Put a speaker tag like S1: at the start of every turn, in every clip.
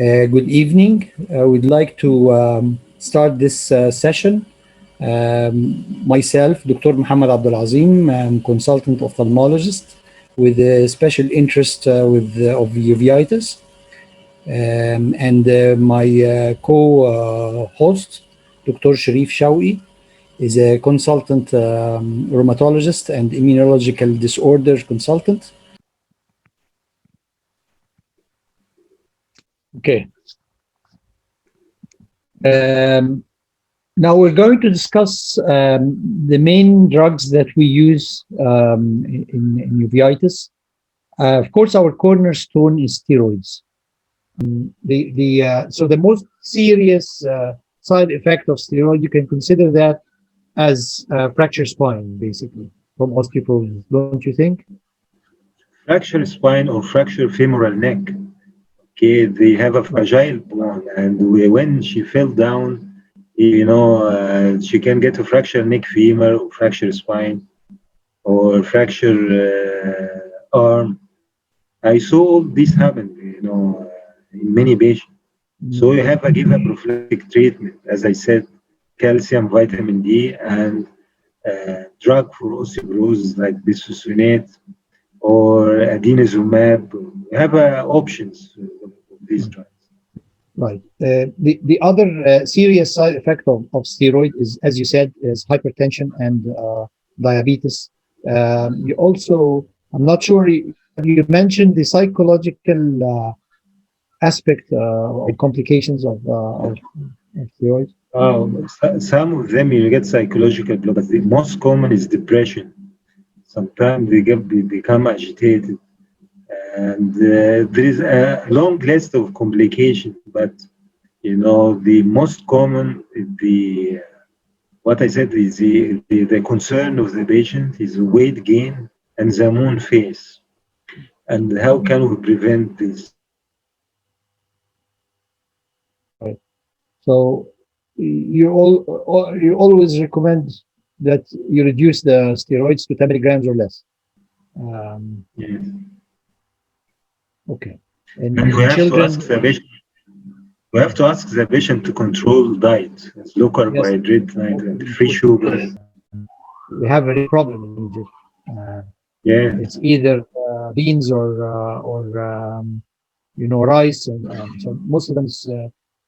S1: Good evening. We'd like to start this session. Myself, Dr. Mohamed Abdel Azim, I'm consultant ophthalmologist with a special interest of uveitis. And my co-host, Dr. Shereif Shawky, is a consultant rheumatologist and immunological disorder consultant. Okay. Now we're going to discuss the main drugs that we use in uveitis. Of course, our cornerstone is steroids. So the most serious side effect of steroid, you can consider that as fracture spine, basically, from osteoporosis, don't you think?
S2: Fracture spine or fracture femoral neck. Okay, they have a fragile bone, and when she fell down, she can get a fracture neck femur or fracture spine or fracture arm. I saw all this happen, in many patients. So you have to give a prophylactic treatment, as I said, calcium, vitamin D, and drug for osteoporosis like bisphosphonate or adenosumab. You have options of these drugs.
S1: Right. The other serious side effect of steroid is, as you said, is hypertension and diabetes. You also, I'm not sure, you mentioned the psychological aspect or complications of steroids.
S2: Some of them you get psychological, but the most common is depression. Sometimes they become agitated. And there is a long list of complications, but the most common, what I said is the concern of the patient is weight gain and the moon face. And how can we prevent this?
S1: Right. So you always recommend that you reduce the steroids to 10 milligrams or less.
S2: Yes.
S1: Okay.
S2: And we have to ask the patient. We have to ask the patient to control diet, low carbohydrate diet, and free sugar.
S1: We have a problem in Egypt. It's either beans or rice, and so most of them is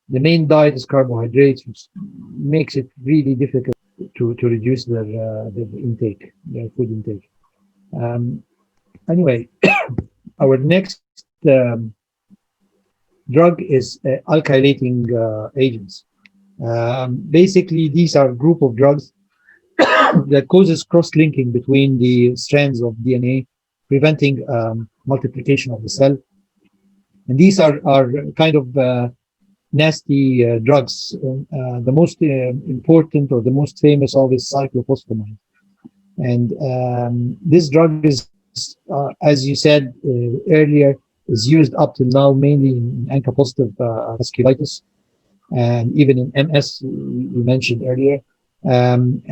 S1: the main diet is carbohydrates, which makes it really difficult to reduce their intake, their food intake. Anyway, our next drug is alkylating agents. Basically, these are a group of drugs that causes cross-linking between the strands of DNA, preventing multiplication of the cell. And these are kind of nasty drugs. The most important or the most famous of is cyclophosphamide. And this drug is, as you said earlier, is used up till now mainly in ANCA-positive vasculitis and even in MS, you mentioned earlier. And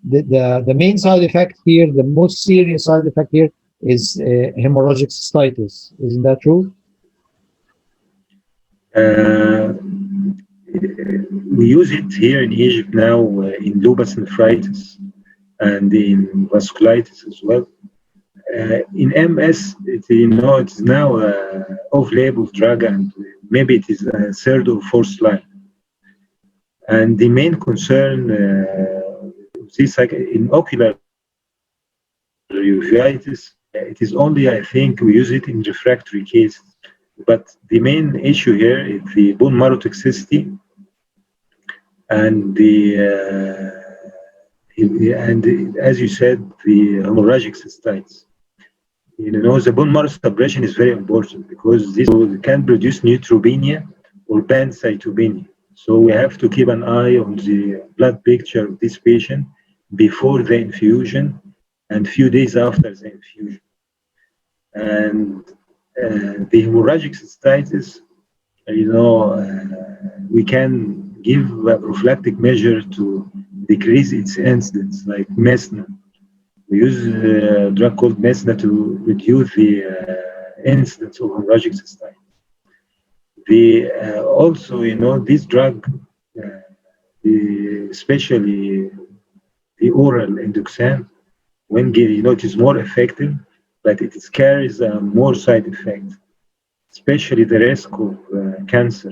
S1: the main side effect here, the most serious side effect here is hemorrhagic cystitis. Isn't that true?
S2: We use it here in Egypt now in lupus nephritis and in vasculitis as well. In MS, it's now an off-label drug, and maybe it is a third or fourth line. And the main concern in ocular uveitis, it is only, I think, we use it in refractory cases. But the main issue here is the bone marrow toxicity and as you said, the hemorrhagic cystitis. The bone marrow suppression is very important because this can produce neutropenia or pancytopenia. So we have to keep an eye on the blood picture of this patient before the infusion and few days after the infusion. And the hemorrhagic cystitis, we can give a prophylactic measure to decrease its incidence, like Mesna. We use a drug called Mesna to reduce the incidence of hemorrhagic cystitis. Also, this drug, especially the oral Endoxan, when given, it is more effective, but it carries more side effects, especially the risk of cancer,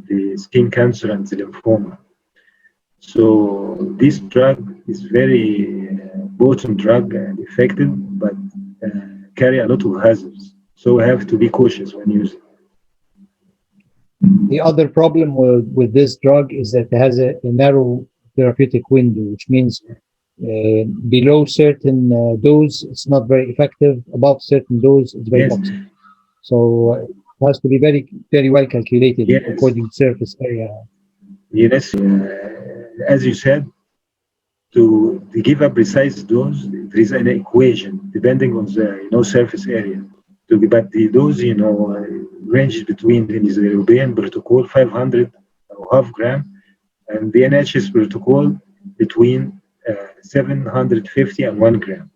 S2: the skin cancer and the lymphoma. So this drug is very potent drug and effective, but carry a lot of hazards. So we have to be cautious when using.
S1: The other problem with this drug is that it has a narrow therapeutic window, which means below certain dose, it's not very effective. Above certain dose, it's very
S2: Yes,
S1: toxic. So it has to be very, very well calculated
S2: yes,
S1: according to surface area.
S2: yes. As you said, to give a precise dose, there is an equation depending on the surface area. But the dose ranges between in the European protocol 500 or half gram, and the NHS protocol between 750 and 1 gram.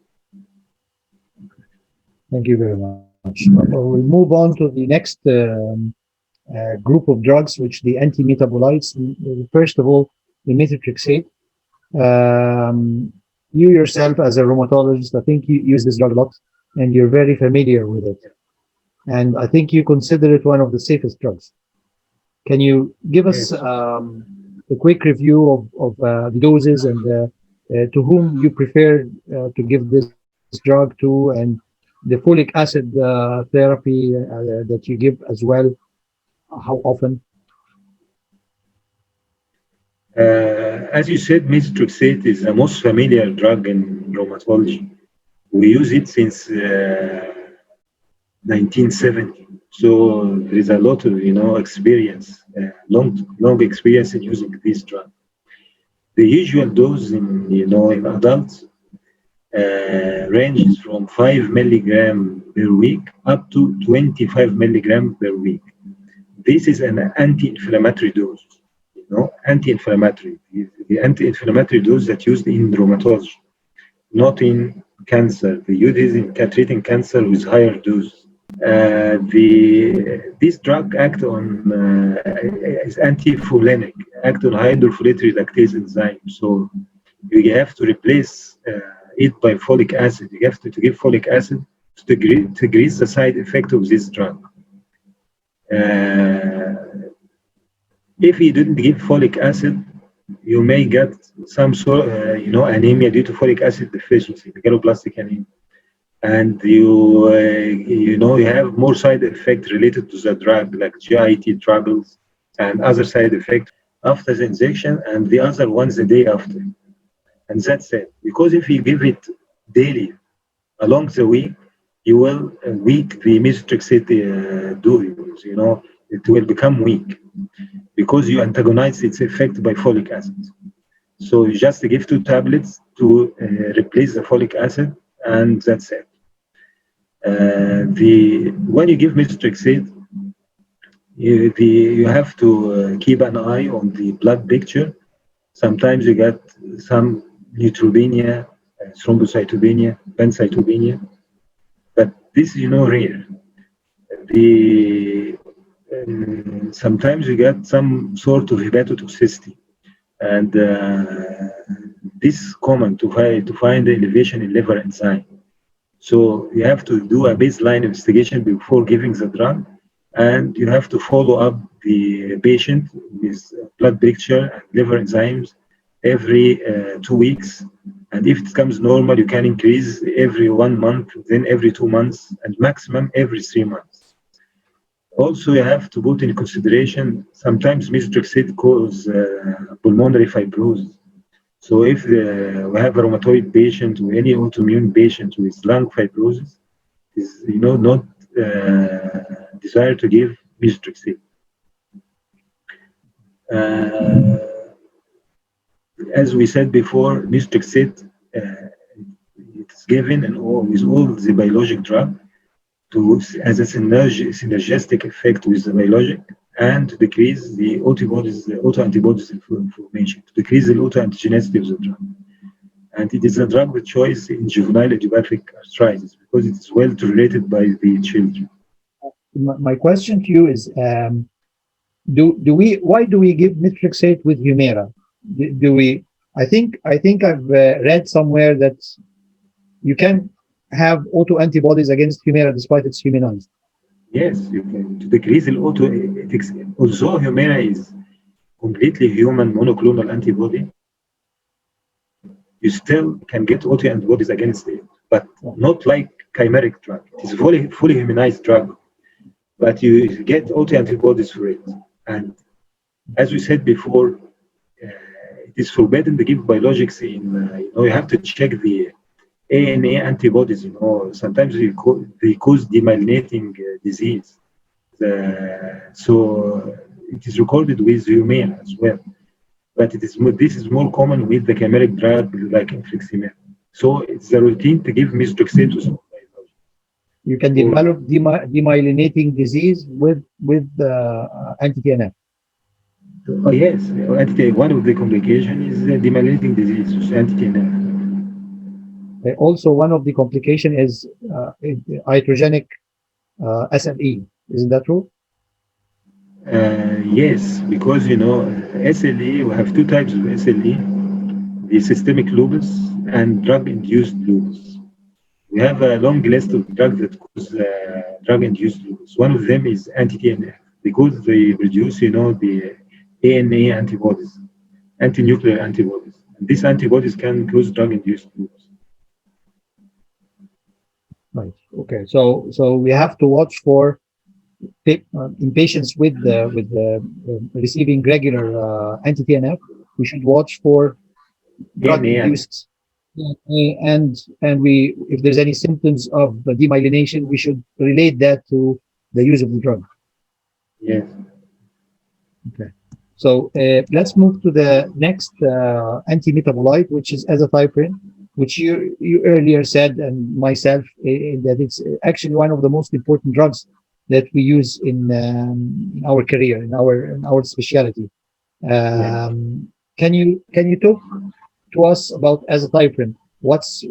S1: Thank you very much. We'll move on to the next group of drugs, which the anti-metabolites. First of all, the methotrexate. You yourself, as a rheumatologist, I think you use this drug a lot, and you're very familiar with it. And I think you consider it one of the safest drugs. Can you give us a quick review of the doses and to whom you prefer to give this drug to, and the folic acid therapy that you give as well, how often?
S2: As you said, methotrexate is the most familiar drug in rheumatology. We use it since 1970. So there is a lot of experience, long experience in using this drug. The usual dose in adults ranges from 5 milligram per week up to 25 milligram per week. This is an anti-inflammatory dose. Anti-inflammatory. The anti-inflammatory dose that's used in rheumatology, not in cancer. The use is in treating cancer with higher dose. This drug acts on is antifolinic, act on hydrofolate reductase enzyme. So you have to replace it by folic acid. You have to give folic acid to decrease the side effect of this drug. If you didn't give folic acid, you may get some sort of, anemia due to folic acid deficiency, megaloblastic anemia. And you have more side effects related to the drug, like GIT troubles and other side effects after the injection, and the other ones the day after. And that's it. Because if you give it daily along the week, you will weak the methotrexate dose. It will become weak because you antagonize its effect by folic acid. So you just give 2 tablets to replace the folic acid, and that's it. When you give methotrexate, you have to keep an eye on the blood picture. Sometimes you get some neutropenia, thrombocytopenia, pancytopenia, but this is rare. Sometimes you get some sort of hepatotoxicity, and this is common to find the elevation in liver enzyme. So you have to do a baseline investigation before giving the drug, and you have to follow up the patient with blood picture and liver enzymes every 2 weeks. And if it comes normal, you can increase every 1 month, then every 2 months, and maximum every 3 months. Also, you have to put in consideration, sometimes methotrexate causes pulmonary fibrosis. So if we have a rheumatoid patient or any autoimmune patient with lung fibrosis, is not desired to give methotrexate. As we said before, methotrexate it's given with all the biologic drug as a synergistic effect with the biologic, and to decrease the autoantibodies formation, to decrease the autoantigenicity of the drug. And it is a drug of choice in juvenile idiopathic arthritis because it is well tolerated by the children.
S1: my question to you is, why do we give methotrexate with Humira? Do we? I think I've read somewhere that you can have autoantibodies against Humira despite it's humanized.
S2: Yes, you can to decrease the auto. Although Humira is completely human monoclonal antibody, you still can get autoantibodies against it, but not like chimeric drug. It is fully humanized drug, but you get autoantibodies for it. And as we said before, it is forbidden to give biologics in. You have to check the ANA antibodies. Sometimes they cause demyelinating disease. So it is recorded with Humira as well. But this is more common with the chimeric drug like infliximab. So it's a routine to give methotrexate to some biologics.
S1: You can develop demyelinating disease with anti-TNF.
S2: Oh yes, one of the complications is demyelinating disease, anti-TNF.
S1: Also, one of the complication is iatrogenic SLE. Isn't that true?
S2: Yes, because SLE, we have two types of SLE: the systemic lupus and drug-induced lupus. We have a long list of drugs that cause drug-induced lupus. One of them is anti-TNF because they produce, the ANA antibodies, anti-nuclear antibodies. And these antibodies can cause drug-induced lupus.
S1: Right. Okay. So we have to watch for in patients with receiving regular anti-TNF. We should watch for drug-induced, and if there's any symptoms of demyelination, we should relate that to the use of the drug.
S2: Yes.
S1: Okay. So let's move to the next anti-metabolite, which is azathioprine, which you earlier said, and myself, that it's actually one of the most important drugs that we use in our career, in our specialty. Can you talk to us about azathioprine? What's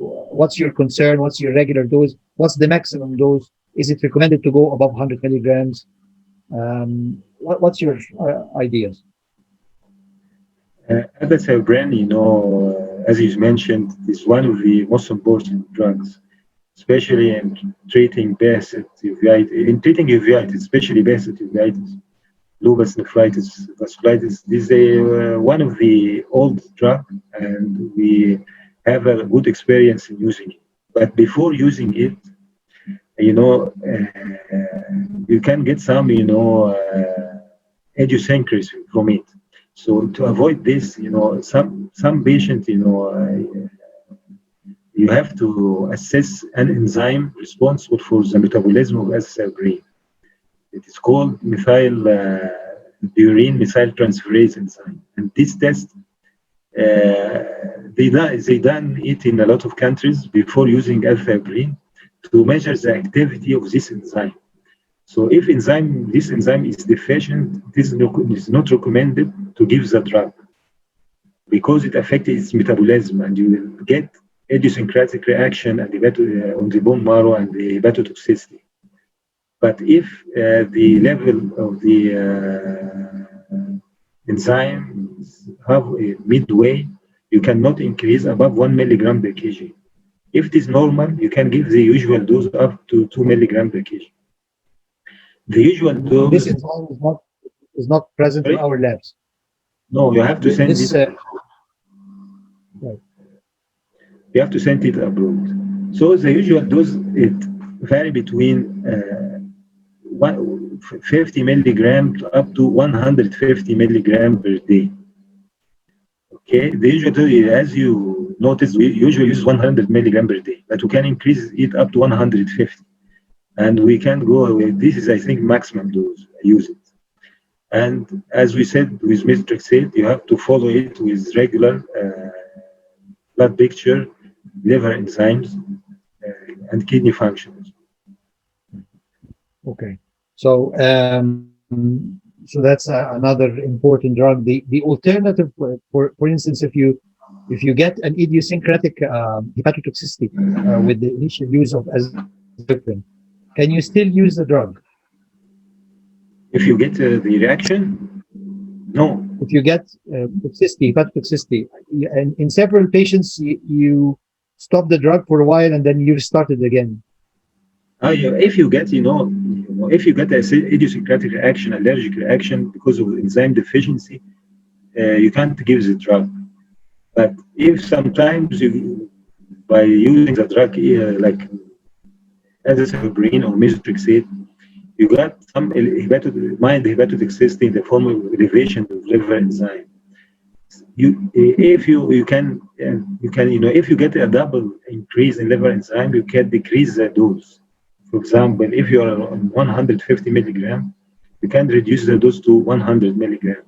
S1: your concern? What's your regular dose? What's the maximum dose? Is it recommended to go above 100 milligrams? What's your ideas?
S2: Azathioprine, as you mentioned, is one of the most important drugs, especially in treating uveitis, especially basic uveitis, lupus nephritis, vasculitis. This is one of the old drugs, and we have a good experience in using it. But before using it, you can get some, idiosyncrasy from it. So to avoid this, some patients, you have to assess an enzyme responsible for the metabolism of azathioprine. It is called purine methyltransferase enzyme. And this test, they done it in a lot of countries before using azathioprine to measure the activity of this enzyme. So if this enzyme is deficient, it is not recommended to give the drug because it affects its metabolism, and you will get idiosyncratic reaction and on the bone marrow and the hepatotoxicity. But if the level of the enzyme have a midway, you cannot increase above 1 milligram per kg. If it is normal, you can give the usual dose up to 2 milligram per kg. The usual dose.
S1: This enzyme is not present in our labs.
S2: No, you have to send
S1: this,
S2: it. Right. You have to send it abroad. So the usual dose it vary between 50 milligram up to 150 milligram per day. Okay, the usual dose, as you notice, we usually use 100 milligram per day, but we can increase it up to 150. And we can go with this is, I think, maximum dose. Use it. And as we said with methotrexate, you have to follow it with regular blood picture, liver enzymes, and kidney functions.
S1: Okay, so that's another important drug. The alternative, for instance, if you get an idiosyncratic hepatotoxicity with the initial use of azathioprine, can you still use the drug?
S2: If you get the reaction, no.
S1: If you get toxicity, hepatotoxicity, and in several patients, you stop the drug for a while and then you restart it again.
S2: If you get, if you get an idiosyncratic reaction, allergic reaction because of enzyme deficiency, you can't give the drug. But if sometimes you, by using the drug like azathioprine or methotrexate, you got some mild hepatotoxicity in the form of elevation of liver enzyme. If you get a double increase in liver enzyme, you can decrease the dose. For example, if you are on 150 milligram, you can reduce the dose to 100 milligram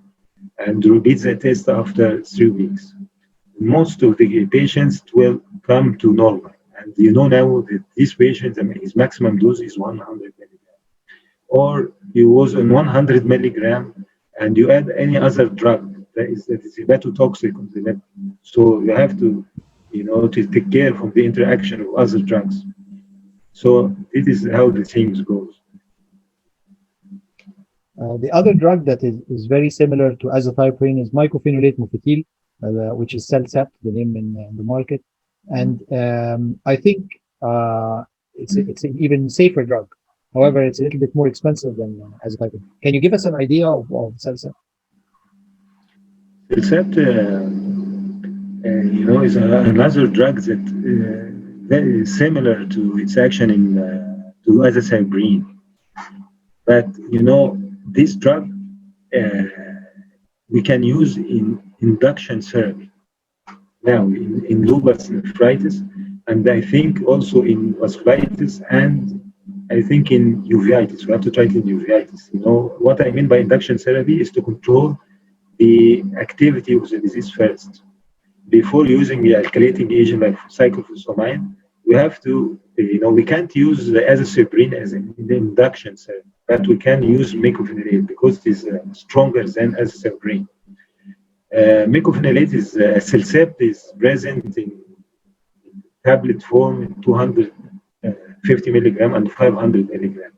S2: and repeat the test after 3 weeks. Most of the patients will come to normal. And you know now that this patient, his maximum dose is 100 milligram. Or you was on 100 milligram and you add any other drug that is hepatotoxic on the liver. So you have to, to take care of the interaction of other drugs. So this is how the things goes.
S1: The other drug that is very similar to azathioprine is mycophenolate mofetil, which is Cellcept, the name in the market. And I think it's an even safer drug. However, it's a little bit more expensive than azathioprine. Can you give us an idea of Cellcept?
S2: Cellcept, is another drug that very similar to its action in to azathioprine. But this drug we can use in induction therapy now in lupus nephritis, and I think also in vasculitis, and I think in uveitis. We have to try it in uveitis. What I mean by induction therapy is to control the activity of the disease first. Before using the alkylating agent like cyclophosphamide, we have to, we can't use the azathioprine as an induction therapy, but we can use mycophenolate because it is stronger than azathioprine. Mycophenolate is Cellcept is present in tablet form in 250 milligram and 500 milligram.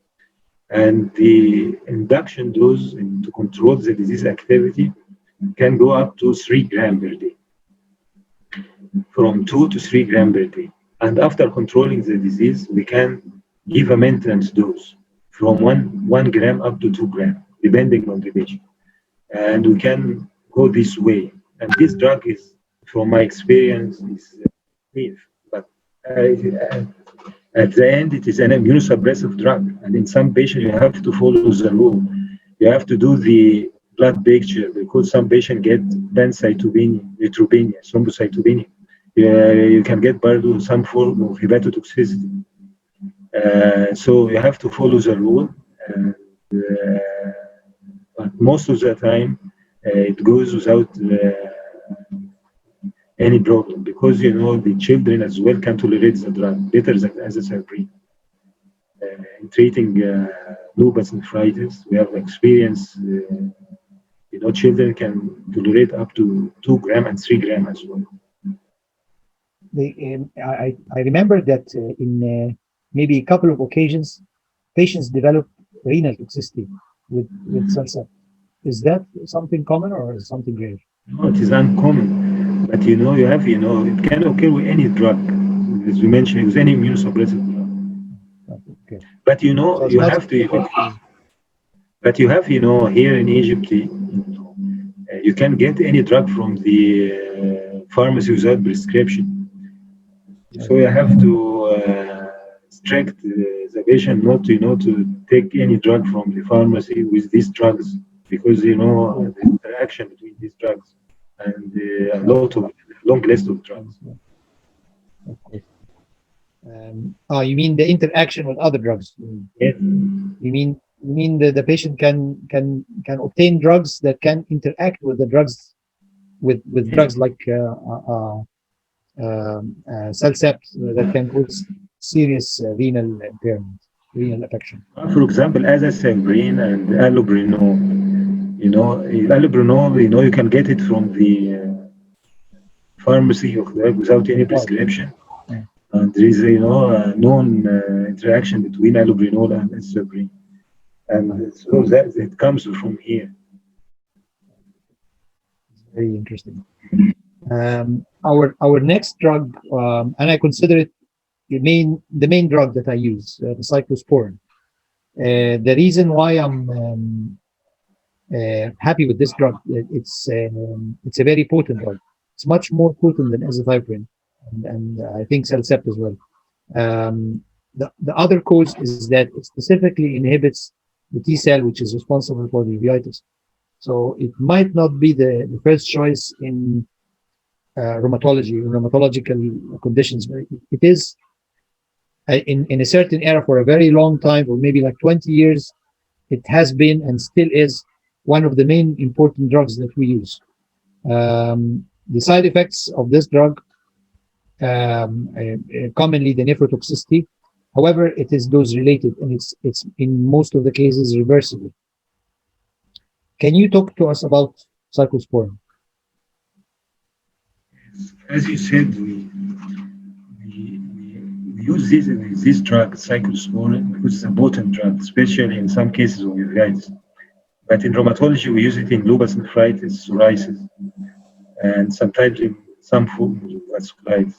S2: And the induction dose to control the disease activity can go up to 3 grams per day, from 2 to 3 grams per day. And after controlling the disease, we can give a maintenance dose from 1 gram up to 2 grams, depending on the patient. And we can go this way. And this drug is, from my experience, is safe. But at the end, it is an immunosuppressive drug. And in some patients, you have to follow the rule. You have to do the blood picture because some patients get pancytopenia, neutropenia, thrombocytopenia. You can get some form of hepatotoxicity. So you have to follow the rule. But most of the time, it goes without any problem because the children as well can tolerate the drug better than azathioprine. In treating lupus nephritis, we have experience. Children can tolerate up to 2 grams and 3 grams as well.
S1: I remember that in maybe a couple of occasions, patients develop renal toxicity with Cellcept. Is that something common or something rare?
S2: No, it is uncommon. But you have, it can occur with any drug, as we mentioned, with any immunosuppressive drug.
S1: Okay.
S2: But so you have to. But you have, here in Egypt, you can get any drug from the pharmacy without prescription. So you have to restrict the patient not to take any drug from the pharmacy with these drugs because the interaction between these drugs and a long list of drugs.
S1: Okay. You mean the interaction with other drugs?
S2: Yes.
S1: You mean the patient can obtain drugs that can interact with the drugs with drugs like Cellcept that can cause serious renal impairment, renal affection.
S2: For example, azathioprine and alloprinol. Alloprinol, you can get it from the pharmacy without any prescription.
S1: Yeah.
S2: And there is a known interaction between alloprinol and azathioprine. and so that it comes from here.
S1: Very interesting. Our next drug, and I consider it the main drug that I use, the cyclosporin. The reason why I'm happy with this drug, it's a very potent drug. It's much more potent than azathioprine, and I think Cellcept as well. The other cause is that it specifically inhibits the T cell, which is responsible for the uveitis. So it might not be the first choice in rheumatological conditions, but it is in a certain era for a very long time, or maybe like 20 years, it has been and still is one of the main important drugs that we use. The side effects of this drug, commonly the nephrotoxicity. However, it is dose related, and it's in most of the cases reversible. Can you talk to us about cyclosporin?
S2: As you said, we use this drug, cyclosporin, because it's a potent drug, especially in some cases of uveitis. But in rheumatology, we use it in lupus nephritis, psoriasis, and sometimes in some form of vasculitis.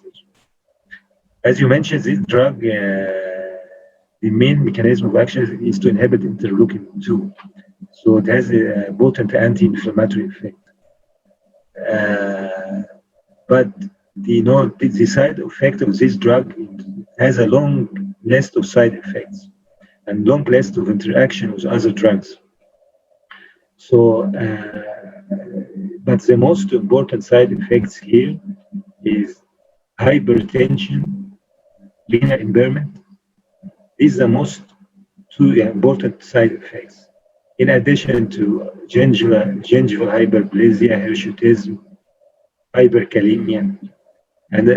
S2: As you mentioned, this drug, the main mechanism of action is to inhibit interleukin-2. So it has a potent anti-inflammatory effect. But the side effect of this drug has a long list of side effects and long list of interaction with other drugs. So, but the most important side effects here is hypertension, renal impairment. These are the most two important side effects. In addition to gingival hyperplasia, hirsutism, hyperkalemia, and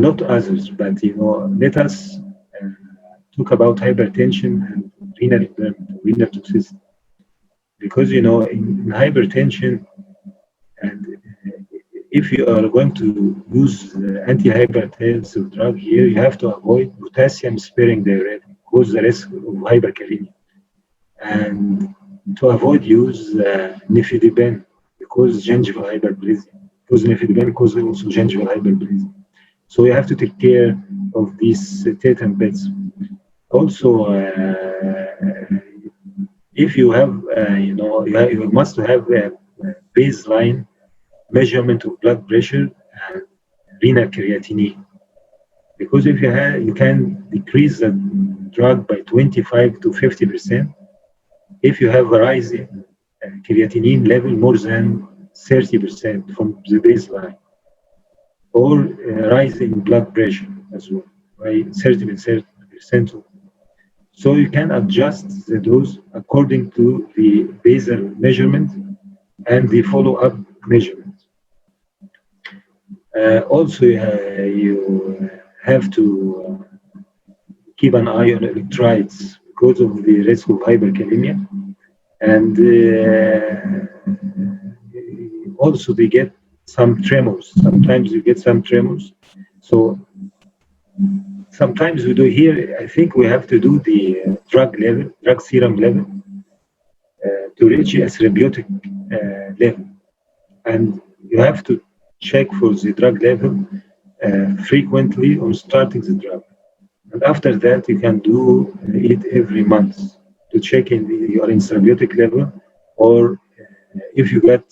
S2: not others. But let us talk about hypertension and renal impairment, renal toxicity, because in hypertension, and if you are going to use antihypertensive drug here, you have to avoid potassium-sparing diuretic, cause the risk of hyperkalemia, and to avoid use nifedipine, because gingival hyperplasia, because nifedipine causes also gingival hyperplasia. So you have to take care of these statin bits. Also, if you have, you must have a baseline measurement of blood pressure and renal creatinine, because if you can decrease the drug by 25 to 50% if you have a rise in creatinine level more than 30% from the baseline, or a rise in blood pressure as well by 30%. So you can adjust the dose according to the basal measurement and the follow-up measurement. Also, you have to keep an eye on electrolytes because of the risk of hyperkalemia, and also they get some tremors. Sometimes you get some tremors. So sometimes we do here, I think we have to do the drug serum level to reach a therapeutic level. And you have to check for the drug level frequently on starting the drug. And after that, you can do it every month to check you are in therapeutic level, or if you get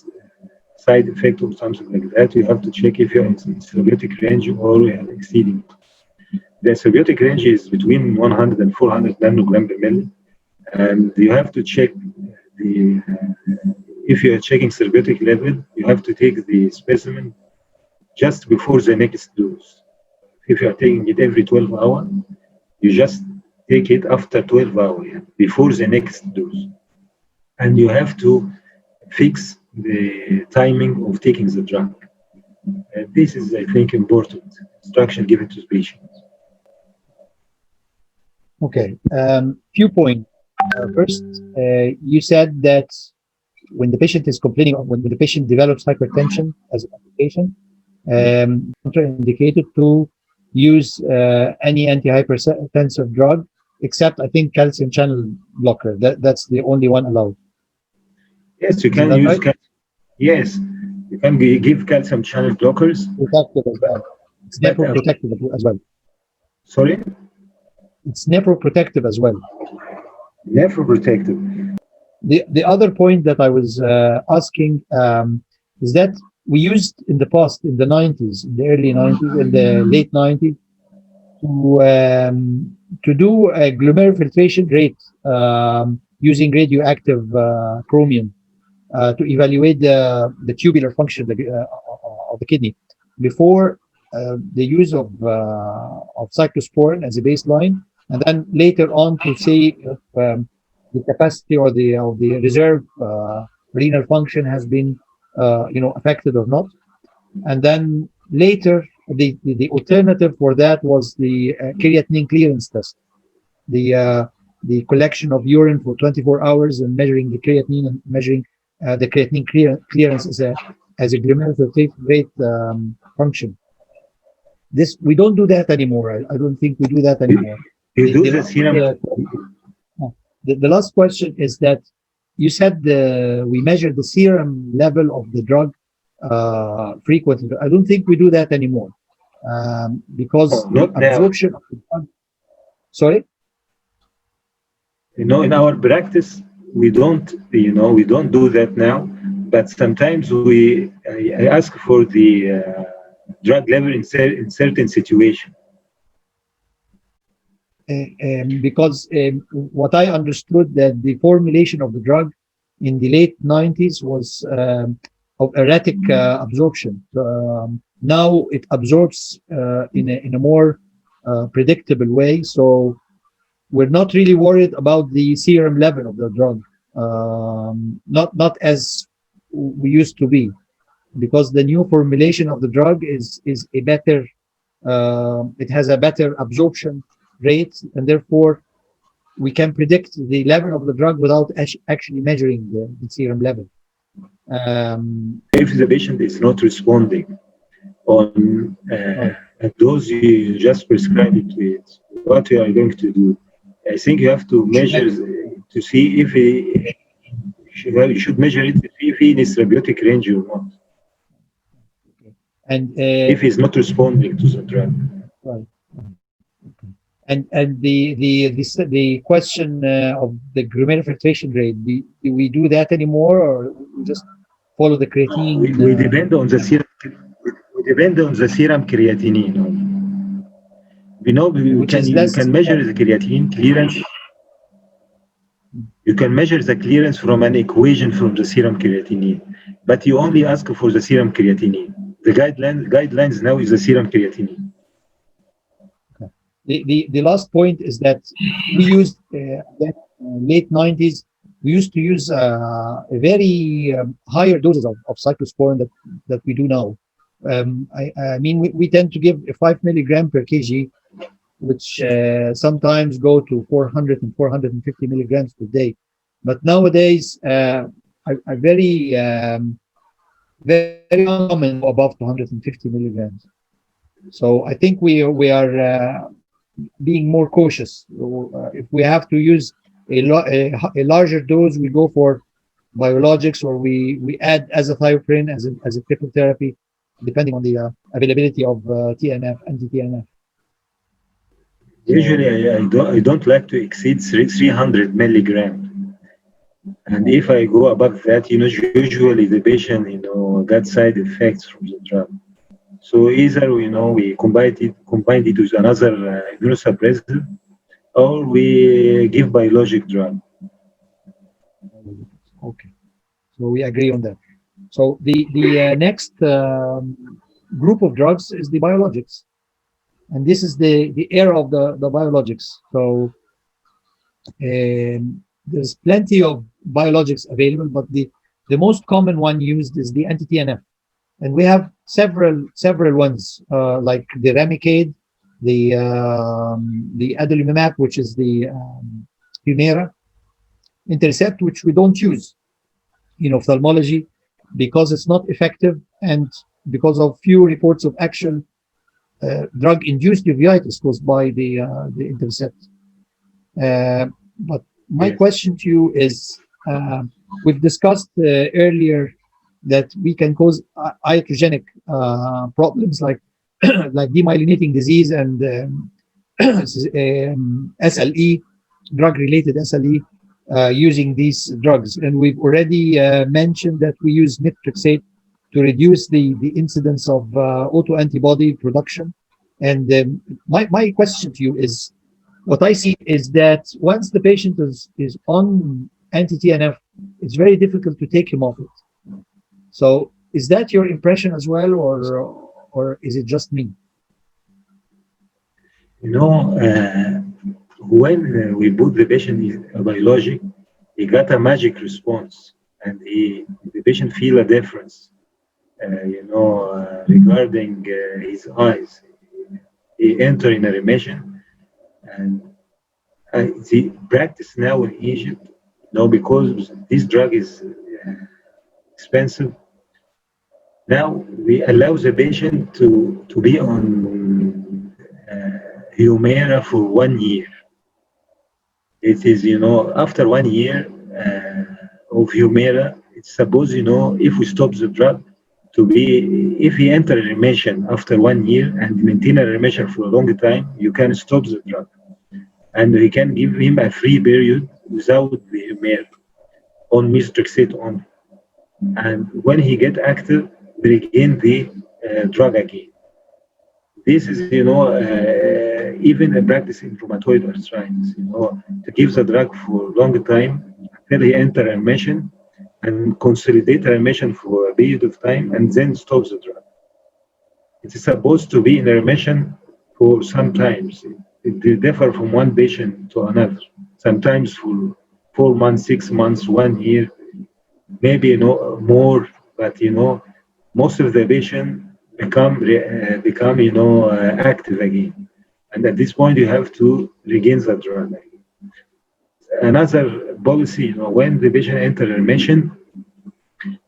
S2: side effect or something like that, you have to check if you're in therapeutic range or you are exceeding it. The therapeutic range is between 100 and 400 nanogram per ml, and you have to check if you are checking therapeutic level, you have to take the specimen just before the next dose. If you are taking it every 12 hours, you just take it after 12 hours, before the next dose. And you have to fix the timing of taking the drug. This is, I think, important instruction given to patients.
S1: Okay, few points. First, you said that when the patient is complaining, when the patient develops hypertension as a complication, contraindicated to use any antihypertensive drug except I think calcium channel blocker. That's the only one allowed.
S2: Yes, you
S1: Isn't
S2: can
S1: that
S2: use
S1: right?
S2: yes, you can give calcium channel blockers,
S1: Protective as well. It's
S2: but
S1: nephroprotective as well.
S2: sorry,
S1: It's nephroprotective as well.
S2: nephroprotective.
S1: The other point that I was asking is that we used in the past, in the 90s, in the early 90s, in the late 90s, to do a glomerular filtration rate using radioactive chromium to evaluate the tubular function of the kidney before the use of cyclosporin as a baseline, and then later on to say if the capacity or the reserve renal function has been affected or not. And then later the alternative for that was the creatinine clearance test, the collection of urine for 24 hours and measuring the creatinine and measuring the creatinine clearance as a glomerular filtration rate function. This we don't do that anymore. I don't think we do that anymore.
S2: You
S1: The,
S2: do
S1: the,
S2: the
S1: last,
S2: serum.
S1: the last question is that you said we measure the serum level of the drug frequently. I don't think we do that anymore because
S2: Oh,
S1: the
S2: not now.
S1: absorption of the drug. Sorry.
S2: You know, in our practice, we don't do that now. But sometimes I ask for the drug level in certain situation.
S1: Because what I understood that the formulation of the drug in the late 90s was of erratic absorption. Now it absorbs in a more predictable way. So we're not really worried about the serum level of the drug, not as we used to be, because the new formulation of the drug is a better. It has a better absorption rate, and therefore we can predict the level of the drug without actually measuring the serum level.
S2: If the patient is not responding on
S1: Right.
S2: a dose you just prescribe it with, what you are going to do? I think you have to measure to see if you should measure it to see if he is therapeutic range or not.
S1: And
S2: if he's not responding to the drug.
S1: right. And the question of the glomerular filtration rate, do we do that anymore, or we just follow the creatinine?
S2: We depend on the serum. We depend on the serum creatinine. We know we
S1: which is
S2: you
S1: less.
S2: can measure the creatinine clearance. You can measure the clearance from an equation from the serum creatinine, but you only ask for the serum creatinine. The guidelines now is the serum creatinine.
S1: The last point is that we used late 90s. We used to use a very higher doses of cyclosporin that we do now. I mean, we tend to give a 5 milligram per kg, which sometimes go to 400 and 450 milligrams per day. But nowadays, are very uncommon to go above 250 milligrams. So I think we are being more cautious. If we have to use a larger dose, we go for biologics, or we add azathioprine as a triple therapy, depending on the availability of TNF, anti-TNF.
S2: Usually, I don't like to exceed 300 milligrams. And if I go above that, usually the patient, got side effects from the drug. So either, we combine it with another immunosuppressant, or we give biologic drug.
S1: Okay, so we agree on that. So the next group of drugs is the biologics, and this is the era of the biologics. So there's plenty of biologics available, but the most common one used is the anti-TNF, and we have several ones like the Remicade, the adalimumab, which is the Humira, Intercept, which we don't use in ophthalmology because it's not effective and because of few reports of actual drug-induced uveitis caused by the Intercept. But my
S2: Yes.
S1: question to you is, we've discussed earlier that we can cause iatrogenic problems like like demyelinating disease and SLE, drug-related SLE, using these drugs. And we've already mentioned that we use methotrexate to reduce the incidence of autoantibody production. And my question to you is, what I see is that once the patient is on anti-TNF, it's very difficult to take him off it. So is that your impression as well, or is it just me?
S2: You know, when we put the patient in a biologic, he got a magic response, and the patient feel a difference. Regarding his eyes, he enter in a remission, and the practice now in Egypt, because this drug is expensive. Now we allow the patient to be on Humira for 1 year. It is, after 1 year of Humira, it's supposed, if we stop the drug, to be, if he enter a remission after 1 year and maintain a remission for a long time, you can stop the drug. And we can give him a free period without the Humira, on methotrexate only. And when he get active, begin the drug again. This is, even a practice in rheumatoid arthritis, to give the drug for a long time until he enter a remission and consolidate a remission for a period of time and then stop the drug. It is supposed to be in a remission for some times. It differs from one patient to another. Sometimes for 4 months, 6 months, 1 year, maybe more, but most of the patient become active again, and at this point you have to regain the drug again. Another policy, when the patient enter remission,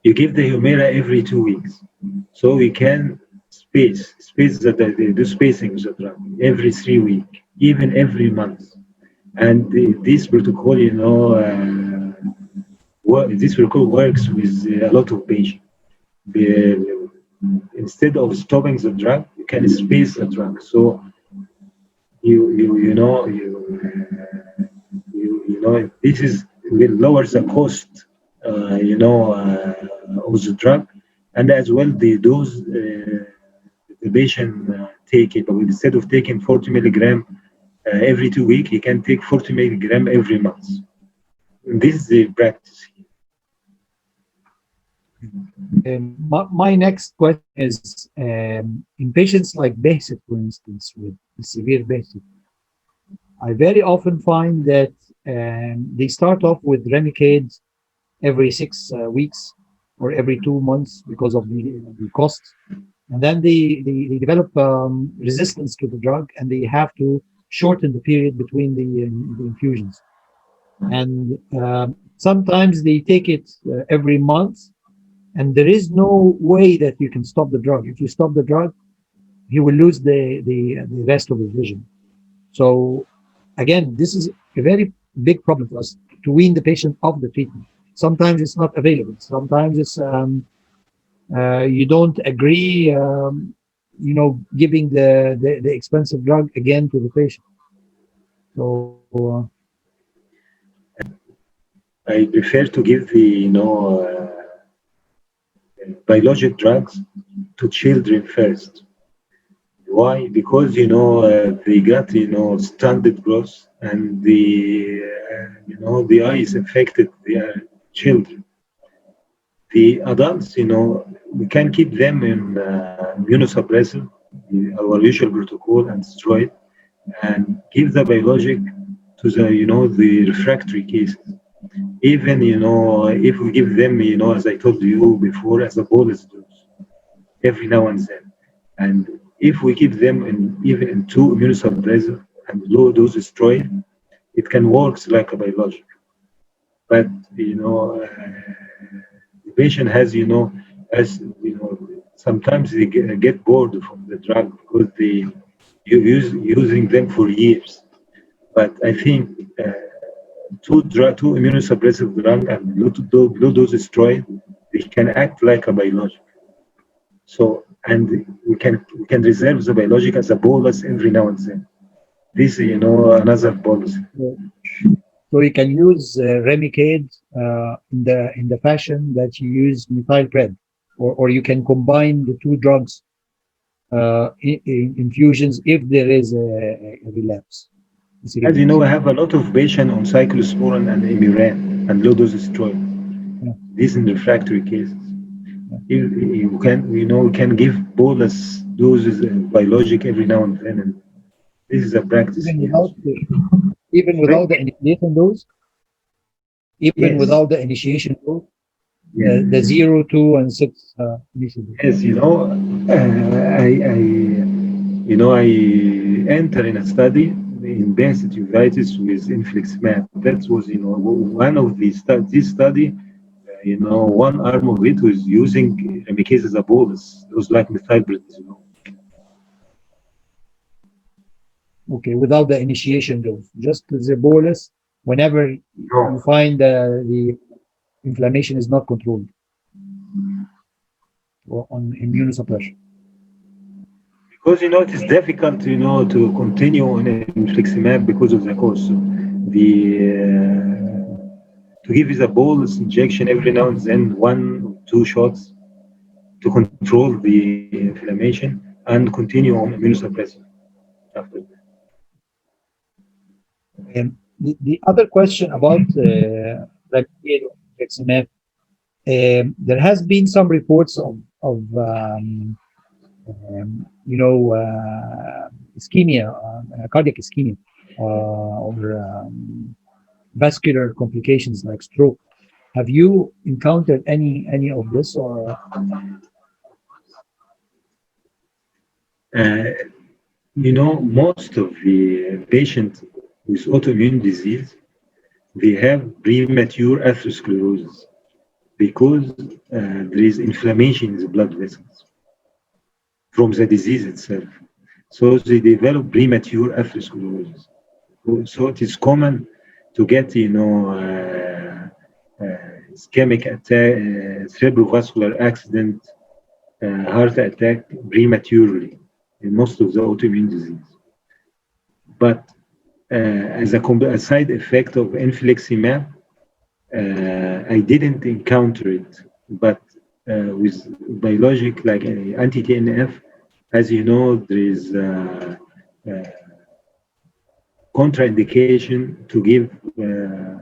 S2: you give the Humira every 2 weeks, so we can space the spacing of the drug every 3 weeks, even every month, and this protocol, this protocol works with a lot of patients. Instead of stopping the drug, you can space the drug. So this is will lower the cost, of the drug, and as well the dose the patient take it. But instead of taking 40 milligram every 2 weeks, he can take 40 milligram every month. And this is the practice.
S1: My next question is, in patients like basic, for instance, with severe basic, I very often find that they start off with Remicade every 6 weeks or every 2 months because of the cost. And then they develop resistance to the drug, and they have to shorten the period between the infusions. And sometimes they take it every month, and there is no way that you can stop the drug. If you stop the drug, he will lose the rest of his vision. So again, this is a very big problem for us, to wean the patient off the treatment. Sometimes it's not available. Sometimes it's you don't agree, giving the expensive drug again to the patient. So
S2: I prefer to give the biologic drugs to children first. Why? Because they got standard growth, and the eye is affected. They are children. The adults, we can keep them in immunosuppressive, our usual protocol, and steroid, and give the biologic to the refractory cases. Even if we give them, as I told you before, as a bolus dose every now and then, and if we keep them even in two immunosuppressive and low dose steroid, it can work like a biologic. But the patient has sometimes they get bored from the drug because they using them for years. But I think two immunosuppressive drug and low dose steroid, they can act like a biologic. So, and we can reserve the biologic as a bolus every now and then. This, another policy.
S1: So you can use Remicade in the fashion that you use methylpred, or you can combine the two drugs in infusions if there is a relapse.
S2: As you know, I have a lot of patients on cyclosporin and Imuran and low dose steroid.
S1: Yeah.
S2: These in refractory cases. You can give bolus doses biologic every now and then, and this is a practice.
S1: Even without the initiation dose, even
S2: Yes.
S1: without the initiation dose,
S2: Yeah.
S1: the 0, 2, and 6 initial dose.
S2: Yes, I enter in a study in basic uveitis with infliximab. That was, one of the this study. One arm of it was using Remicade as a bolus. It was like methylpred.
S1: Okay, without the initiation dose, just the bolus whenever you find the inflammation is not controlled or on immunosuppression.
S2: Because it is difficult, to continue on infliximab because of the cost. So to give is a bolus injection every now and then, 1 or 2 shots to control the inflammation and continue on immunosuppressant after that.
S1: The other question about infliximab, there has been some reports of ischemia, cardiac ischemia, or vascular complications like stroke. Have you encountered any of this, or?
S2: Most of the patients with autoimmune disease, they have premature atherosclerosis because there is inflammation in the blood vessels from the disease itself. So they develop premature atherosclerosis. So it is common to get, ischemic attack, cerebrovascular accident, heart attack prematurely in most of the autoimmune disease. But as a side effect of infliximab, I didn't encounter it. But with biologic like anti-TNF, as you know, there is contraindication to give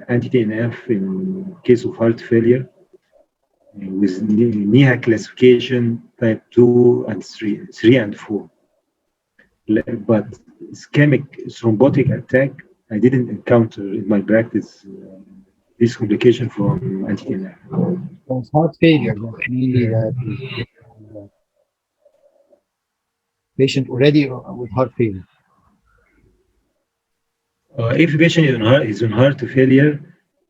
S2: anti-TNF in case of heart failure with NIHA classification type 2 and 3 and 4. But ischemic thrombotic attack, I didn't encounter in my practice this complication from anti-TNF.
S1: So it's heart failure, mainly that patient already with heart failure.
S2: If a patient is on heart failure,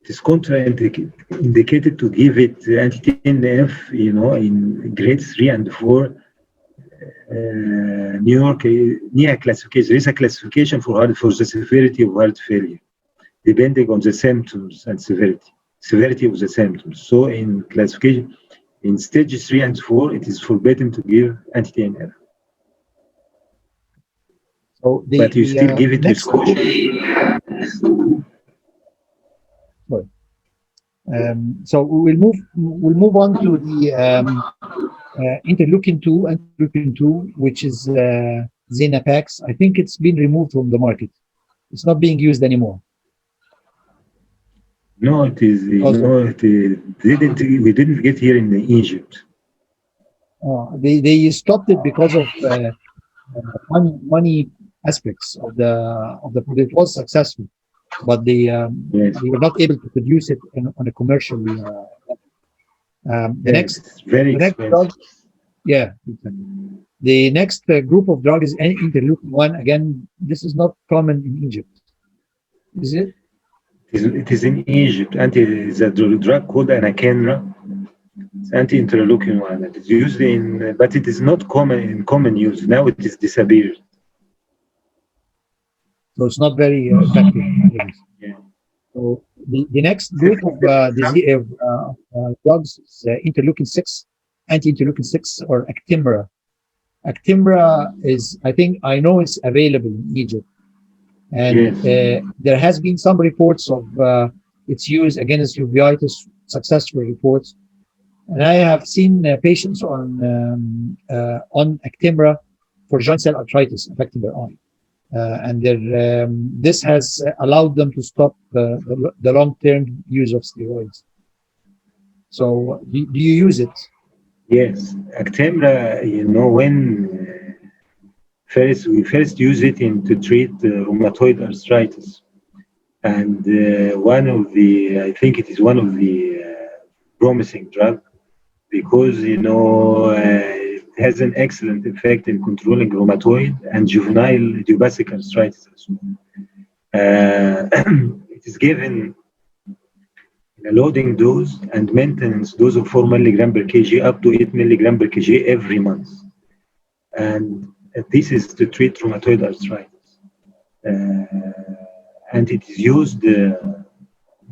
S2: it is contraindicated to give it anti-TNF, in grade 3 and 4. New York NIHA classification. There is a classification for the severity of heart failure, depending on the symptoms and severity of the symptoms. So in classification, in stage 3 and 4, it is forbidden to give anti-TNF.
S1: So
S2: but you still give it with caution.
S1: So we'll move on to the interleukin 2, which is Zenapax. I think it's been removed from the market. It's not being used anymore.
S2: No, it is. We didn't get here in Egypt.
S1: They stopped it because of money aspects of the product. It was successful, but they were not able to produce it on a commercial. The next drug, the next group of drugs is interleukin 1. Again, this is not common in Egypt, is it?
S2: It is in Egypt. The drug called anakinra. It's anti-interleukin 1. It is used but it is not in common use. Now it is disappeared.
S1: So it's not very effective.
S2: Yeah.
S1: So the next group of drugs is interleukin 6, anti-interleukin 6, or Actimra. Actimra is, I think, I know it's available in Egypt, and
S2: Yes.
S1: there has been some reports of its use against uveitis, successful reports. And I have seen patients on Actimra for joint cell arthritis affecting their eye. And this has allowed them to stop the long-term use of steroids. So, do you use it?
S2: Yes. Actemra, when we first use it to treat rheumatoid arthritis. And I think it is one of the promising drug because, it has an excellent effect in controlling rheumatoid and juvenile idiopathic arthritis as well. It is given in a loading dose and maintenance dose of 4 milligram per kg up to 8 milligram per kg every month. And this is to treat rheumatoid arthritis. And it is used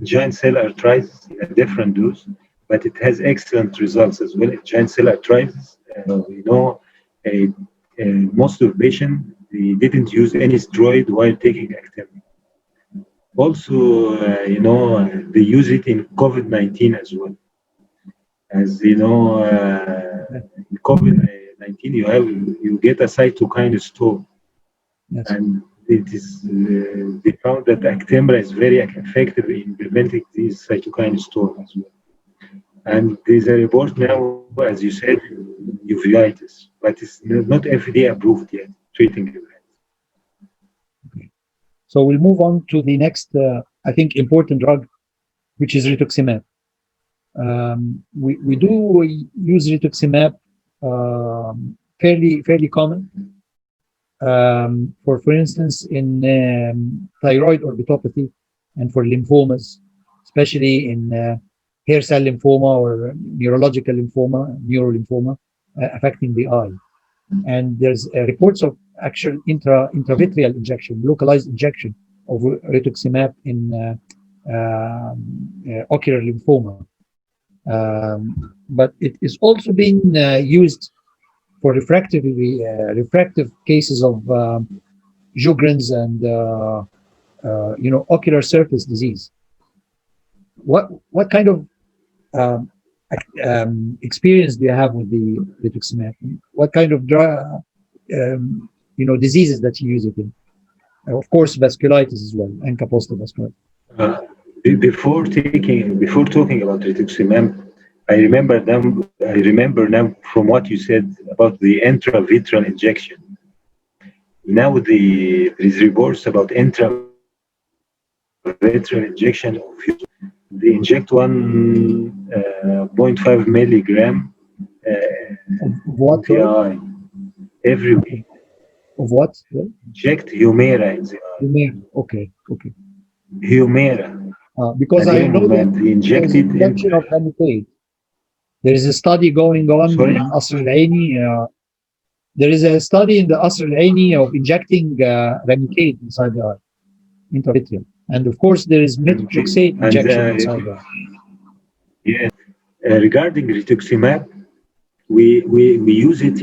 S2: giant cell arthritis in a different dose, but it has excellent results as well. In giant cell arthritis, most of patients they didn't use any steroid while taking Actemra. Also, they use it in COVID-19 as well. As in COVID-19, you get a cytokine storm,
S1: Yes.
S2: and it is they found that Actemra is very effective in preventing these cytokine storm as well. And there's a report now, as you said, uveitis, but it's not FDA approved yet, treating uveitis.
S1: Okay. So we'll move on to the next, I think, important drug, which is rituximab. We do use rituximab, fairly common. For instance, in thyroid orbitopathy and for lymphomas, especially in hair cell lymphoma or neurological lymphoma, neurolymphoma affecting the eye. And there's reports of actual intravitreal injection, localized injection of rituximab in ocular lymphoma. But it is also being used for refractive cases of Sjogren's and ocular surface disease. What kind of experience do you have with the rituximab? What kind of diseases that you use it in? Of course, vasculitis as well, and capsular vasculitis.
S2: Before talking about rituximab, I remember now from what you said about the intravitreal injection. Now there is reports about intravitreal injection of they inject 1.5 milligram
S1: of what?
S2: in the eye every week.
S1: Of what?
S2: Inject Humira in the eye.
S1: Humira. Okay.
S2: Humira.
S1: Because I know that
S2: they injected
S1: injection of Remicade. There is a study going on in Asr al-Aini. There is a study in the Asr al-Aini of injecting Remicade inside the eye, intravitreal. And of course, there is Methotrexate injection inside the eye.
S2: Yeah. Regarding rituximab, we use it,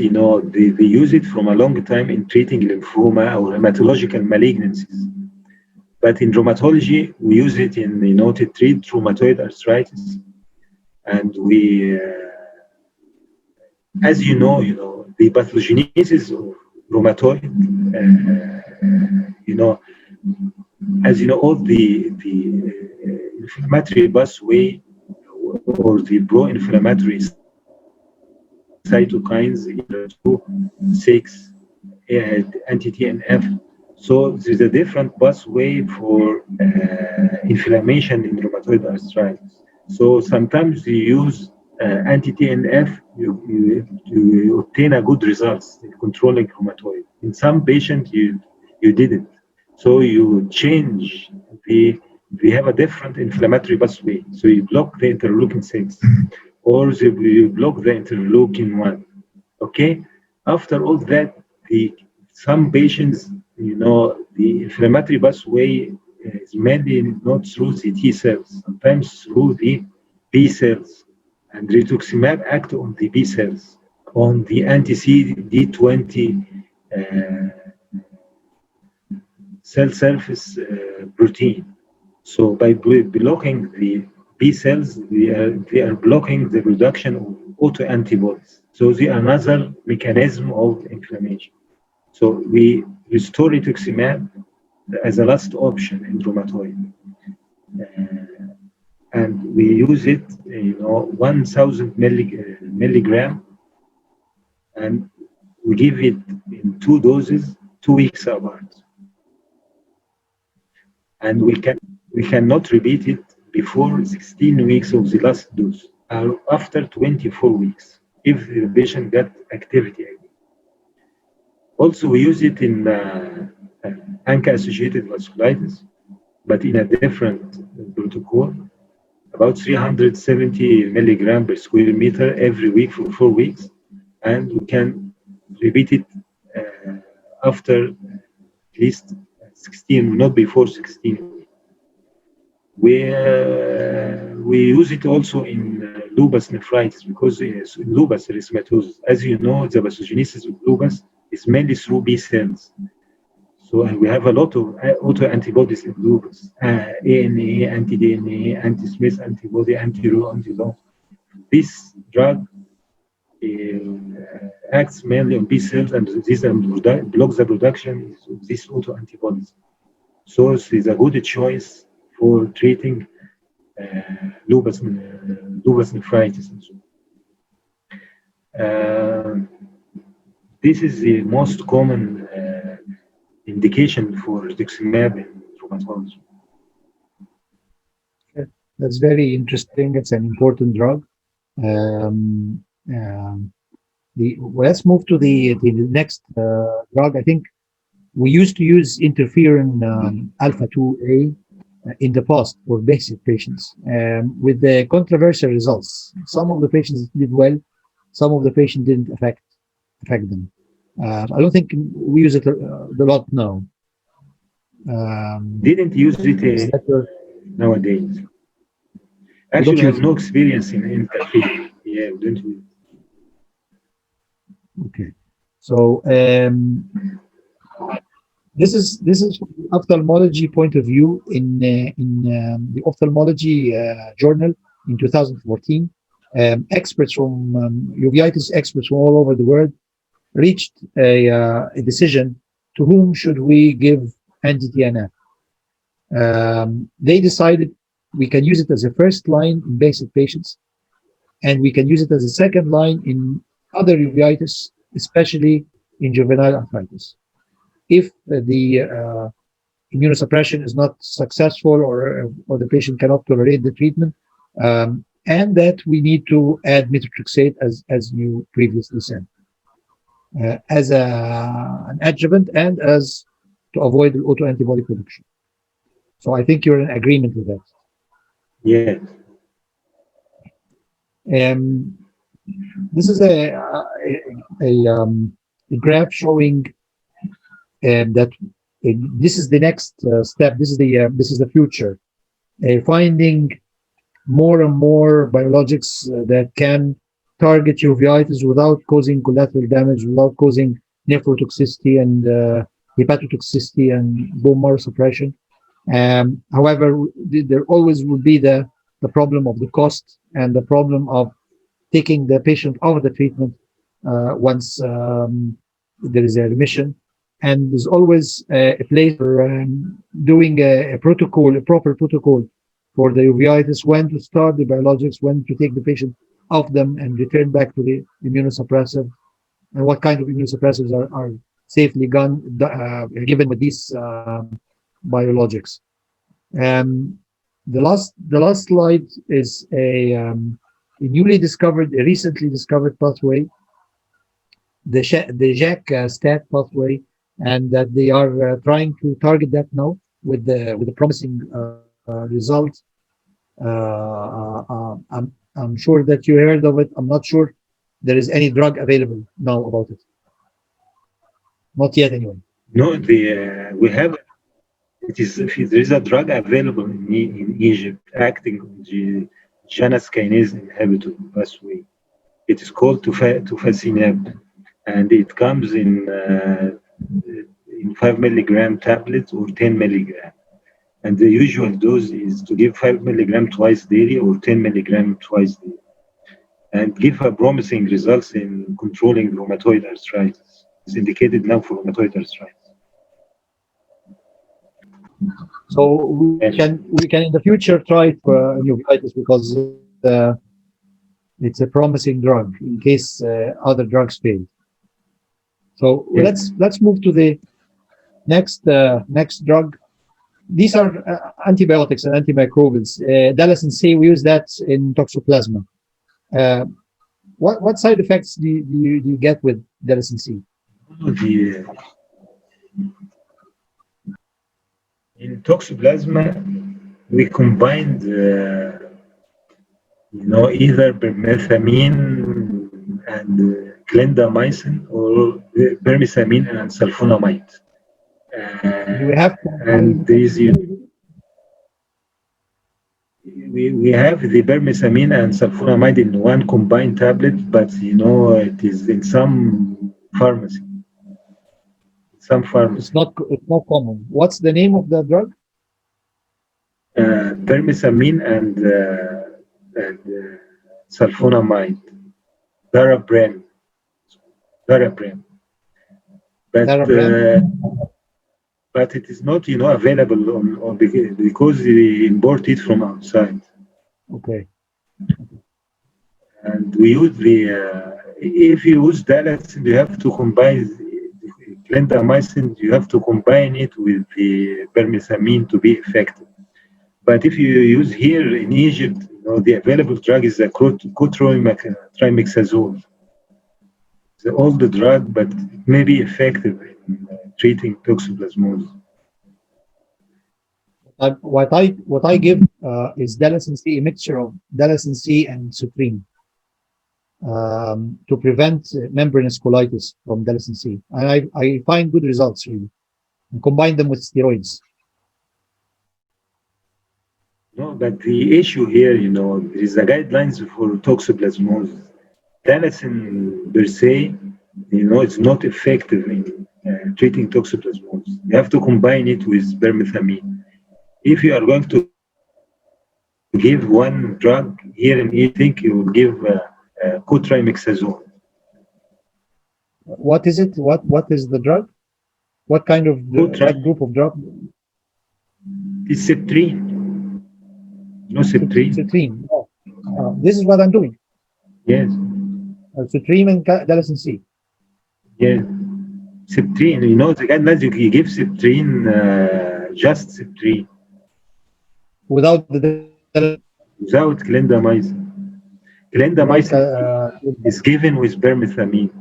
S2: they use it from a long time in treating lymphoma or hematological malignancies. But in rheumatology, we use it in, to treat rheumatoid arthritis. And we, as you know, the pathogenesis of rheumatoid, as you know, all the inflammatory pathway or the pro-inflammatory cytokines, 6, anti-TNF. So there's a different pathway for inflammation in rheumatoid arthritis. So sometimes you use anti-TNF, you obtain a good results in controlling rheumatoid. In some patients, you didn't. So you change we have a different inflammatory pathway. So you block the interleukin 6 or you block the interleukin 1. Okay? After all that, some patients, the inflammatory pathway is mainly not through the T cells, sometimes through the B cells. And rituximab act on the B cells, on the anti-CD20 cell surface protein. So by blocking the B cells, they are blocking the production of autoantibodies. So they are another mechanism of inflammation. So we restore rituximab as a last option in rheumatoid. And we use it, 1,000 milligram, and we give it in 2 doses, 2 weeks apart. And we cannot repeat it before 16 weeks of the last dose, or after 24 weeks, if the patient got activity again. Also, we use it in ANCA-associated vasculitis, but in a different protocol, about 370 milligram per square meter every week for 4 weeks, and we can repeat it after at least 16, not before 16 weeks. We use it also in lupus nephritis, because lupus erythematosus, as you know, the pathogenesis of lupus is mainly through B cells. So we have a lot of autoantibodies in lupus, ANA, anti-DNA, anti-Smith antibody, anti-Rho, anti-Long. This drug acts mainly on B cells, and this blocks the production of these autoantibodies. So it is a good choice for treating lupus nephritis. This is the most common indication for rituximab in rheumatology.
S1: That's very interesting. It's an important drug. Let's move to the next drug. I think we used to use interferon alpha 2A in the past for basic patients, with the controversial results. Some of the patients did well, some of the patients didn't affect them. I don't think we use it a lot now.
S2: Didn't use it nowadays. Actually, we have no experience in interferon. Yeah, we don't use it.
S1: Okay, so this is from the ophthalmology point of view. In the ophthalmology journal in 2014, experts from uveitis experts from all over the world reached a decision: to whom should we give anti-TNF? They decided we can use it as a first line in basic patients, and we can use it as a second line in other uveitis, especially in juvenile arthritis. If the immunosuppression is not successful, or the patient cannot tolerate the treatment, and that we need to add methotrexate, as you previously said, as an adjuvant and as to avoid the autoantibody production. So I think you're in agreement with that.
S2: Yes.
S1: This is a graph showing that this is the next step. This is the future. Finding more and more biologics that can target uveitis without causing collateral damage, without causing nephrotoxicity and hepatotoxicity and bone marrow suppression. However, there always will be the problem of the cost and the problem of taking the patient off the treatment once there is a remission. And there's always a place for doing a proper protocol for the uveitis, when to start the biologics, when to take the patient off them and return back to the immunosuppressive, and what kind of immunosuppressives are safely given with these biologics. The last slide is a recently discovered pathway, the JAK-STAT pathway, and that they are trying to target that now with the promising results. I'm sure that you heard of it. I'm not sure there is any drug available now about it. Not yet, anyway.
S2: No, we have It is if there is a drug available in Egypt acting on the Janus kinase inhibitor pathway. It is called tufacinab, and it comes in 5 milligram tablets or 10 milligram. And the usual dose is to give 5 milligram twice daily or 10 milligram twice daily, and give a promising results in controlling rheumatoid arthritis. It's indicated now for rheumatoid arthritis.
S1: So we can in the future try it for uveitis because it's a promising drug in case other drugs fail. So let's move to the next drug. These are antibiotics and antimicrobials. Dalacin C, we use that in toxoplasma. What side effects do you get with Dalacin C?
S2: In toxoplasma, we combined, either permethamine and clindamycin or permethamine and sulfonamide.
S1: Do we have
S2: and there is we have the permethamine and sulfonamide in one combined tablet, but it is in some pharmacy.
S1: It's not common. What's the name of the drug?
S2: Permethamine and sulfonamide, Daraprim. But it is not, available on because they import it from outside.
S1: Okay.
S2: And we use if you use Dalacin, you have to combine clindamycin. You have to combine it with the permethamine to be effective. But if you use here in Egypt, the available drug is the trimexazole. It's an old drug, but it may be effective in treating toxoplasmosis.
S1: What I give is Dalacin C, a mixture of Dalacin C and Supreme, to prevent membranous colitis from Dalacin C, and I find good results really. And combine them with steroids.
S2: No, but the issue here, there is a guidelines for toxoplasmosis. Dalacin per se, it's not effective in treating toxoplasmosis. You have to combine it with permethamine. If you are going to give one drug here in Egypt, you will give trimexazole.
S1: What is it? What is the drug? What kind of group of drug?
S2: It's Septrine. Septrine.
S1: Septrine. Oh. This is what I'm doing.
S2: Yes.
S1: Septrine and Dalacin C.
S2: Yes. Septrine. The guidelines you give Septrine, just Septrine.
S1: Without
S2: clindamycin. Clindamycin is given with permethamine.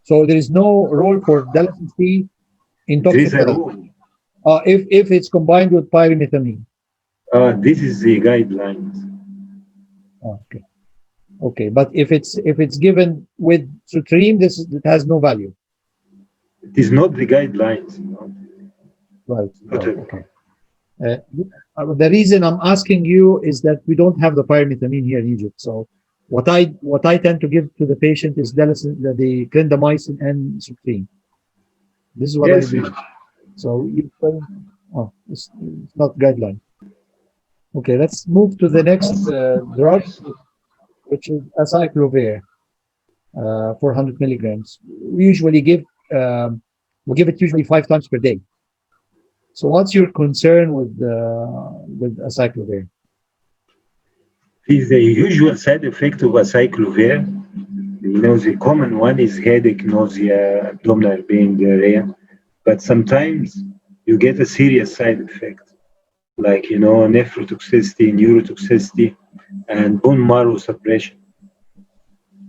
S1: So there is no role for Dalacin C in toxoplasma.
S2: There is a role.
S1: If it's combined with pyrimethamine.
S2: This is the guidelines.
S1: Okay. Okay, but if it's given with Sutreme, it has no value.
S2: It is not the guidelines.
S1: Right. Okay. The reason I'm asking you is that we don't have the pyrimethamine here in Egypt. So what I tend to give to the patient is Dalacin, the clindamycin and Supreme. This is what I do. So it's not guideline. Okay, let's move to the next drug, which is acyclovir, 400 milligrams. We usually give it usually 5 times per day. So what's your concern with acyclovir?
S2: The usual side effect of acyclovir, the common one is headache, nausea, abdominal pain, diarrhea. But sometimes you get a serious side effect, like nephrotoxicity, neurotoxicity, and bone marrow suppression.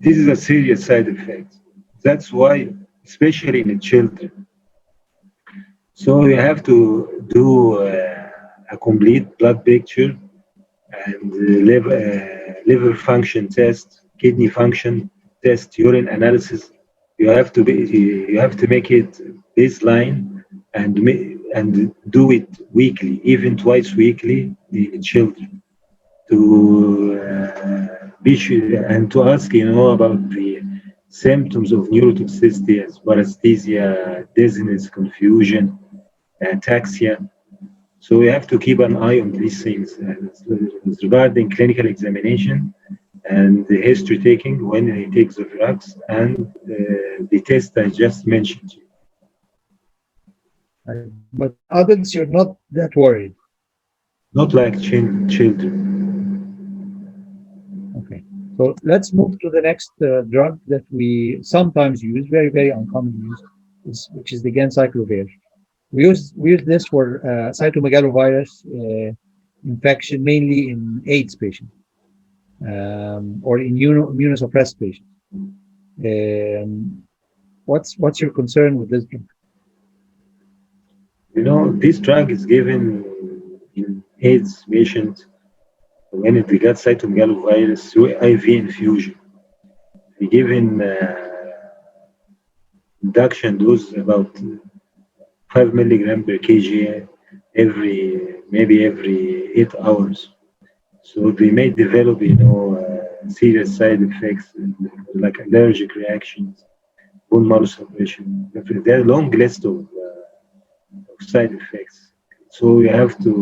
S2: This is a serious side effect. That's why, especially in the children. So you have to do a complete blood picture and liver function test, kidney function test, urine analysis. You have to make it baseline and do it weekly, even twice weekly in children, to be sure and to ask, about the symptoms of neurotoxicity as paresthesia, dizziness, confusion, ataxia. So we have to keep an eye on these things. Regarding clinical examination and the history taking when he takes the drugs and the test I just mentioned.
S1: But in adults, you're not that worried.
S2: Not like children.
S1: Okay. So let's move to the next drug that we sometimes use, very, very uncommon use, which is the ganciclovir. We use this for cytomegalovirus infection, mainly in AIDS patients or immunosuppressed patients. What's your concern with this drug?
S2: This drug is given in AIDS patients when they got cytomegalovirus through IV infusion. They given induction dose about 5 milligram per kg maybe every 8 hours. So they may develop, serious side effects like allergic reactions, bone marrow suppression. There are a long list of side effects. So you have to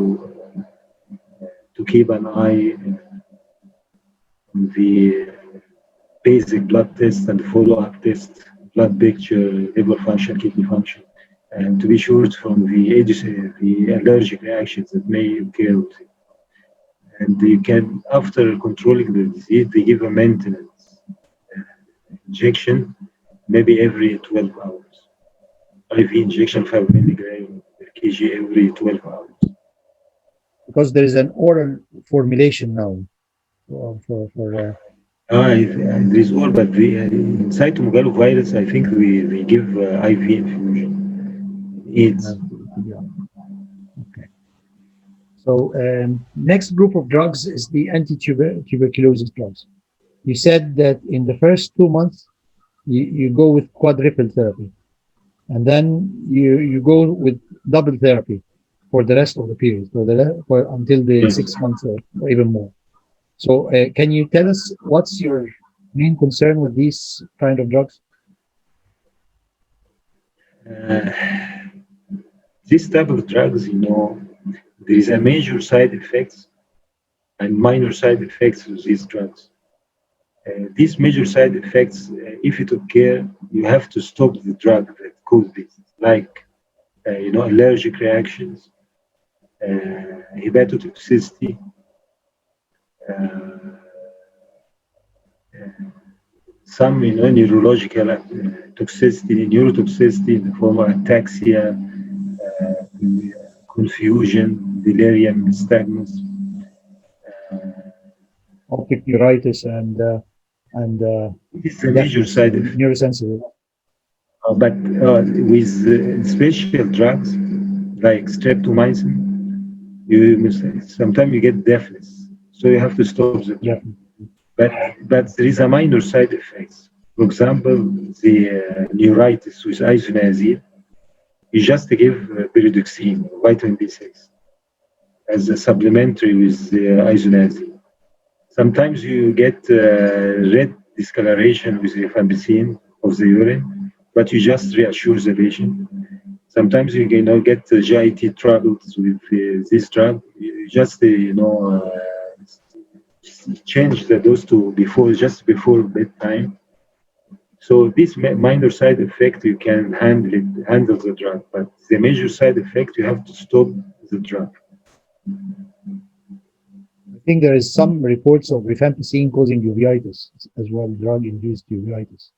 S2: keep an eye on the basic blood test and follow-up test, blood picture, liver function, kidney function, and to be sure from the allergic reactions that may occur. And you can, after controlling the disease, they give a maintenance injection, maybe every 12 hours. IV injection 5 milligram per kg every 12 hours.
S1: Because there is an oral formulation now
S2: there is oral, but in cytomegalovirus, I think we give IV infusion. AIDS.
S1: Okay. So next group of drugs is the anti-tuberculosis drugs. You said that in the first 2 months, you go with quadruple therapy, and then you go with double therapy for the rest of the period, until the 6 months or even more. So can you tell us what's your main concern with these kind of drugs?
S2: This type of drugs, there is a major side effects and minor side effects with these drugs. These major side effects, if it occur, you have to stop the drug that causes this, like allergic reactions, hepatotoxicity, some neurological neurotoxicity in the form of ataxia, confusion, delirium, nystagmus,
S1: optic neuritis, and
S2: it's a major side effect.
S1: Neurosensitive.
S2: But with special drugs like streptomycin, sometimes you get deafness, so you have to stop the drug. But there is a minor side effects. For example, the neuritis with isoniazid, you just give pyridoxine, vitamin B6, as a supplementary with isoniazid. Sometimes you get red discoloration with rifampicin of the urine, but you just reassure the patient. Sometimes you get GIT troubles with this drug. You just change the dose to just before bedtime. So this minor side effect you can handle the drug, but the major side effect you have to stop the drug.
S1: I think there is some reports of rifampicin causing uveitis as well, drug-induced uveitis.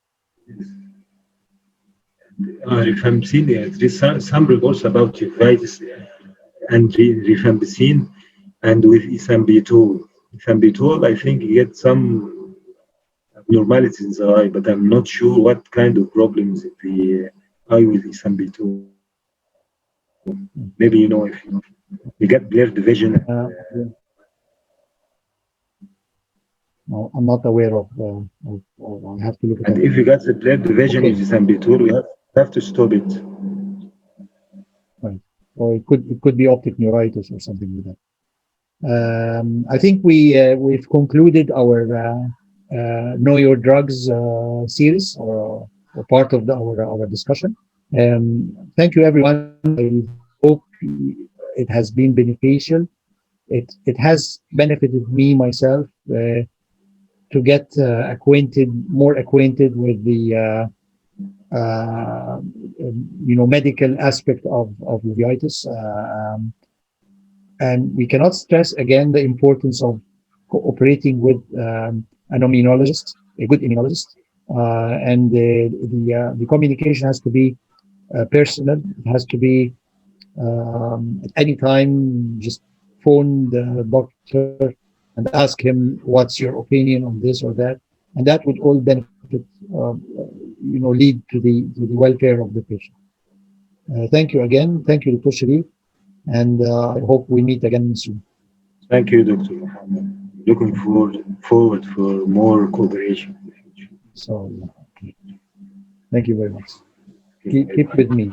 S2: Rifampicin, there is some reports about uveitis and rifampicin, and with ethambutol. Ethambutol, I think you get some abnormalities in the eye, but I'm not sure what kind of problems in the eye with ethambutol. Maybe if you get blurred vision.
S1: No, I'm not aware of. I have to look at it.
S2: And if you got the blurred vision with ethambutol, we have to stop it.
S1: Right. or it could be optic neuritis or something like that. I think we've concluded our Know Your Drugs series, or part of our discussion. Thank you, everyone. I hope it has been beneficial. It has benefited me myself to get more acquainted with the medical aspect of uveitis. And we cannot stress again the importance of cooperating with an immunologist, a good immunologist, and the communication has to be personal. It has to be at any time. Just phone the doctor and ask him what's your opinion on this or that, and that would all benefit, lead to the welfare of the patient. Thank you again. Thank you, Dr. Shereif, and I hope we meet again soon.
S2: Thank you, Dr. Mohammed. Looking forward for more cooperation in the future.
S1: So, thank you very much. Keep with me.